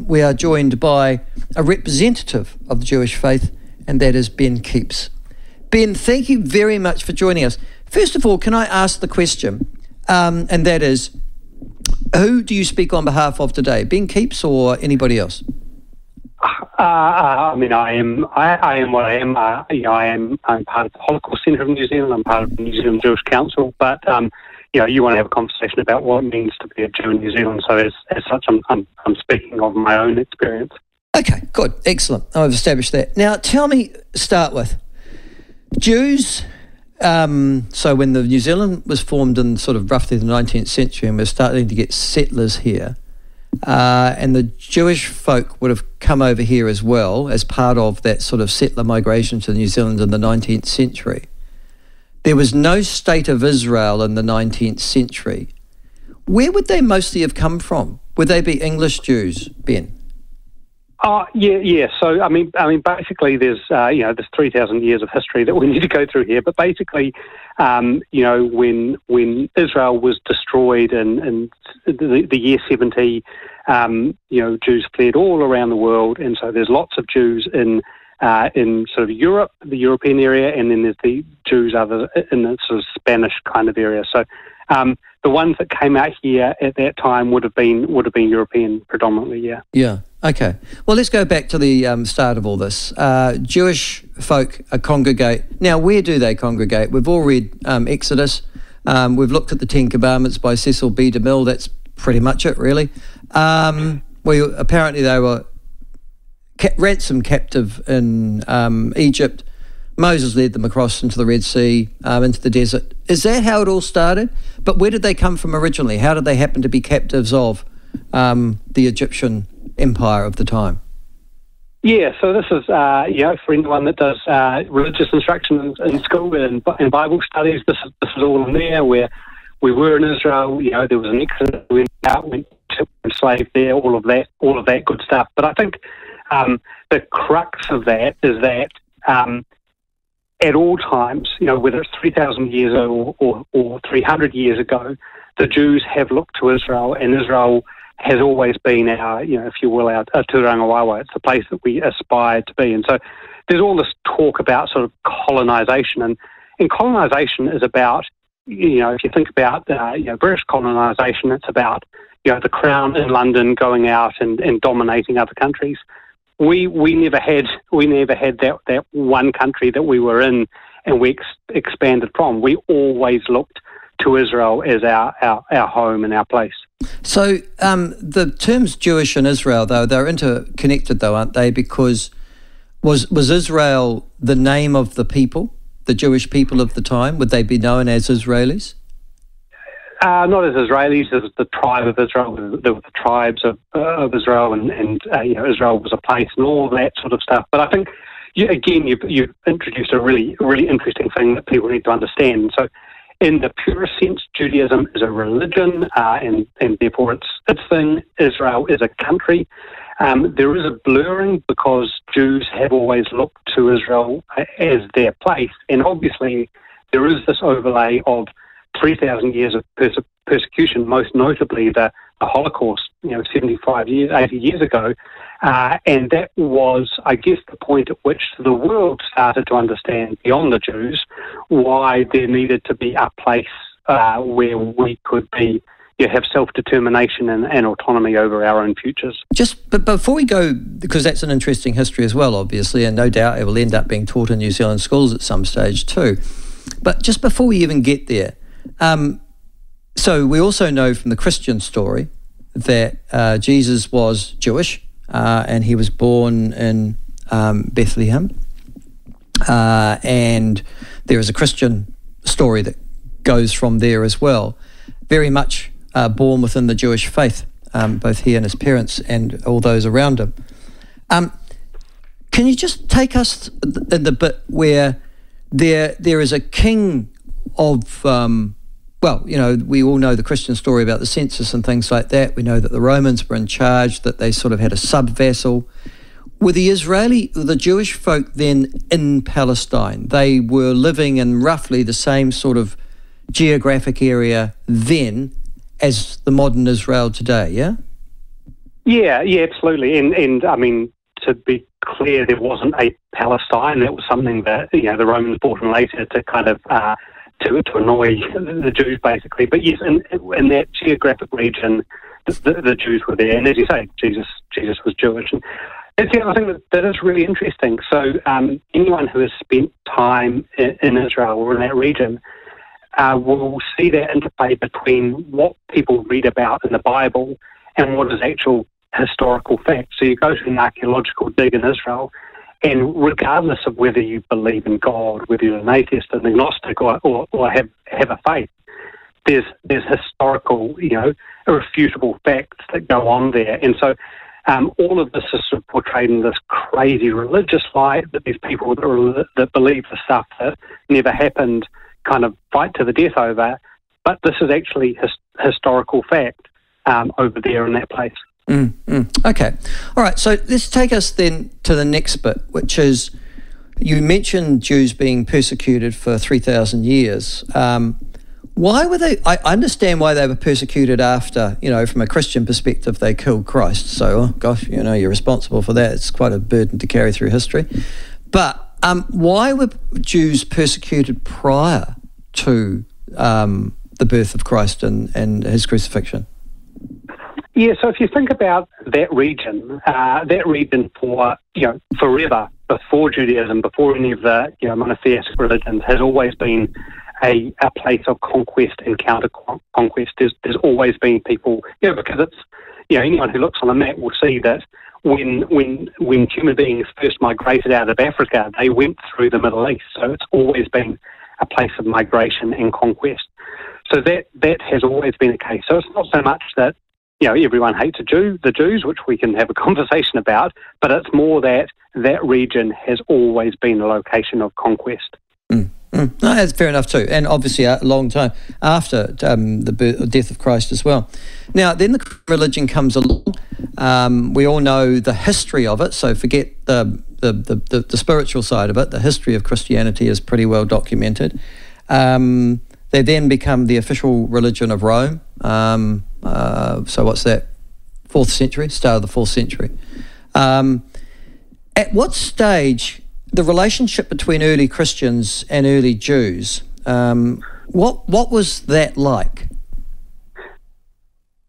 we are joined by a representative of the Jewish faith, and that is Ben Keeps. Ben, thank you very much for joining us. First of all, can I ask the question, and that is, who do you speak on behalf of today, Ben Keeps or anybody else? I am what I am. I'm part of the Holocaust Centre of New Zealand. I'm part of the New Zealand Jewish Council. But you want to have a conversation about what it means to be a Jew in New Zealand. So as such, I'm speaking of my own experience. Okay, good, excellent. I've established that. Now, tell me, start with Jews. So when the New Zealand was formed in sort of roughly the 19th century, and we're starting to get settlers here. And the Jewish folk would have come over here as well as part of that sort of settler migration to New Zealand in the 19th century. There was no state of Israel in the 19th century. Where would they mostly have come from? Would they be English Jews, Ben? Yeah. So I mean, basically, there's 3,000 years of history that we need to go through here. But basically, when Israel was destroyed in the year 70, Jews fled all around the world, and so there's lots of Jews in sort of Europe, the European area, and then there's the Jews in the sort of Spanish kind of area. So the ones that came out here at that time would have been European predominantly. Yeah. Yeah. Okay. Well, let's go back to the start of all this. Jewish folk congregate. Now, where do they congregate? We've all read Exodus. We've looked at the Ten Commandments by Cecil B. DeMille. That's pretty much it, really. Apparently they were ransomed captive in Egypt. Moses led them across into the Red Sea, into the desert. Is that how it all started? But where did they come from originally? How did they happen to be captives of the Egyptian empire of the time? Yeah, so this is, for anyone that does religious instruction in school and Bible studies, this is all in there where we were in Israel. There was an exodus, we went to enslaved there, all of that good stuff. But I think the crux of that is that at all times, whether it's 3,000 years or 300 years ago, the Jews have looked to Israel, and Israel has always been our, if you will, our Turanga Wawa. It's the place that we aspire to be. And so there's all this talk about sort of colonisation, and colonisation is about, if you think about, British colonisation, it's about, the Crown in London going out and dominating other countries. We never had that one country that we were in and we expanded from. We always looked to Israel as our home and our place. So the terms Jewish and Israel, though, they're interconnected, though, aren't they? Because was Israel the name of the people, the Jewish people of the time? Would they be known as Israelis? Not as Israelis, as the tribe of Israel. There were the tribes of Israel, and Israel was a place and all that sort of stuff. But I think, you've introduced a really, really interesting thing that people need to understand. So in the purest sense, Judaism is a religion, and therefore its thing. Israel is a country. There is a blurring because Jews have always looked to Israel as their place, and obviously there is this overlay of 3,000 years of persecution, most notably the Holocaust, 75 years, 80 years ago, and that was, I guess, the point at which the world started to understand beyond the Jews why there needed to be a place where we could be, have self-determination and autonomy over our own futures. But before we go, because that's an interesting history as well, obviously, and no doubt it will end up being taught in New Zealand schools at some stage too. But just before we even get there, so we also know from the Christian story that Jesus was Jewish, and he was born in Bethlehem, and there is a Christian story that goes from there as well, very much born within the Jewish faith, both he and his parents and all those around him. Can you just take us in the bit where there is a king of, we all know the Christian story about the census and things like that. We know that the Romans were in charge, that they sort of had a sub-vassal. Were the Jewish folk then in Palestine? They were living in roughly the same sort of geographic area then as the modern Israel today, yeah? Yeah, absolutely. And I mean, to be clear, there wasn't a Palestine. That was something that, the Romans brought in later to kind of to annoy the Jews, basically. But yes, in that geographic region, the Jews were there. And as you say, Jesus was Jewish. And that's the other thing that is really interesting. So anyone who has spent time in Israel or in that region will see that interplay between what people read about in the Bible and what is actual historical fact. So you go to an archaeological dig in Israel, and regardless of whether you believe in God, whether you're an atheist, an agnostic, or have a faith, there's historical, irrefutable facts that go on there. And so all of this is sort of portrayed in this crazy religious light that these people that believe the stuff that never happened kind of fight to the death over. But this is actually historical fact over there in that place. Okay. All right. So let's take us then to the next bit, which is you mentioned Jews being persecuted for 3,000 years. Why were they? I understand why they were persecuted after, from a Christian perspective, they killed Christ. So, you're responsible for that. It's quite a burden to carry through history. But why were Jews persecuted prior to the birth of Christ and his crucifixion? Yeah, so if you think about that region for, forever, before Judaism, before any of the, monotheistic religions, has always been a place of conquest and counter-conquest. There's always been people, because it's, anyone who looks on a map will see that when human beings first migrated out of Africa, they went through the Middle East. So it's always been a place of migration and conquest. So that has always been the case. So it's not so much that, everyone hates the Jews, which we can have a conversation about, but it's more that region has always been a location of conquest. No, that's fair enough too, and obviously a long time after the death of Christ as well. Now, then the religion comes along. We all know the history of it, so forget the spiritual side of it. The history of Christianity is pretty well documented. They then become the official religion of Rome. So what's that? 4th century, start of the 4th century. At what stage, the relationship between early Christians and early Jews, what was that like?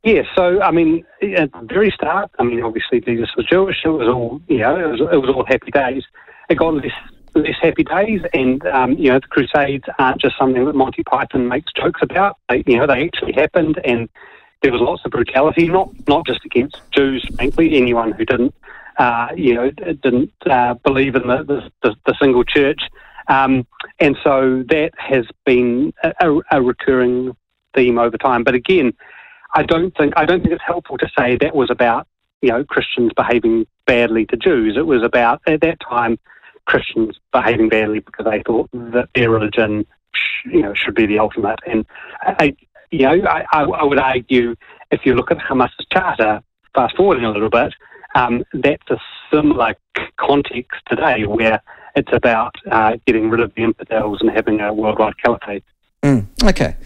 Yeah, so at the very start, obviously Jesus was Jewish. It was all, it was all happy days. It got less happy days, and the Crusades aren't just something that Monty Python makes jokes about. They actually happened, and there was lots of brutality, not just against Jews, frankly. Anyone who didn't believe in the single church, and so that has been a recurring theme over time. But again, I don't think it's helpful to say that was about Christians behaving badly to Jews. It was about, at that time, Christians behaving badly because they thought that their religion should be the ultimate. And I would argue, if you look at Hamas's charter, fast forwarding a little bit, that's a similar context today, where it's about getting rid of the infidels and having a worldwide caliphate. Okay.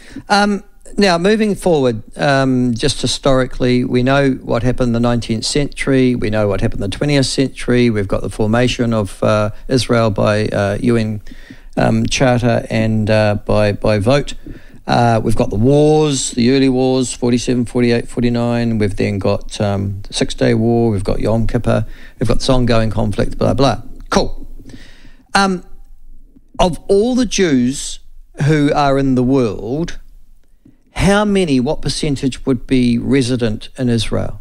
Now, moving forward, just historically, we know what happened in the 19th century. We know what happened in the 20th century. We've got the formation of Israel by UN Charter and by vote. We've got the wars, the early wars, 47, 48, 49. We've then got the Six-Day War. We've got Yom Kippur. We've got this ongoing conflict, blah, blah. Cool. Of all the Jews who are in the world, what percentage would be resident in Israel?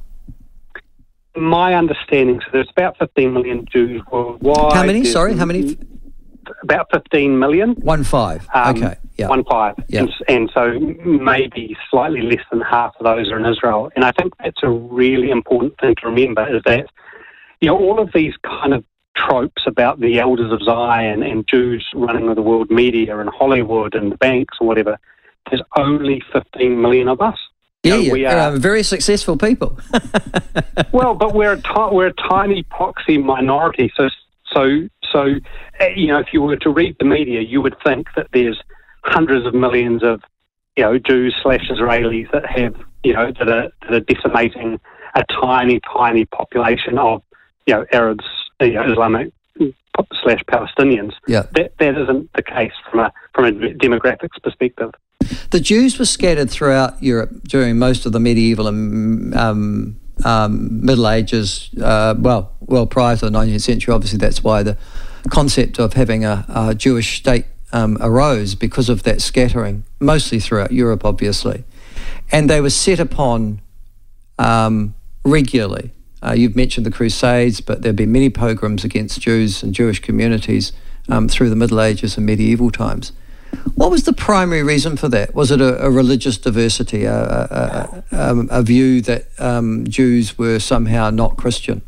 My understanding, so there's about 15 million Jews worldwide. How many? Sorry, how many? About 15 million. 15. Okay, yeah. 15. Yeah. And so maybe slightly less than half of those are in Israel. And I think that's a really important thing to remember, is that, all of these kind of tropes about the elders of Zion and Jews running the world media and Hollywood and the banks or whatever, there's only 15 million of us. We are very successful people. Well, but we're a tiny proxy minority. So if you were to read the media, you would think that there's hundreds of millions of Jews / Israelis that have that are decimating a tiny population of Arabs, Islamic / Palestinians. Yeah. That isn't the case from a demographics perspective. The Jews were scattered throughout Europe during most of the medieval and Middle Ages, well prior to the 19th century. Obviously, that's why the concept of having a Jewish state arose, because of that scattering, mostly throughout Europe, obviously. And they were set upon regularly. You've mentioned the Crusades, but there have been many pogroms against Jews and Jewish communities through the Middle Ages and medieval times. What was the primary reason for that? Was it a religious diversity, a view that Jews were somehow not Christian?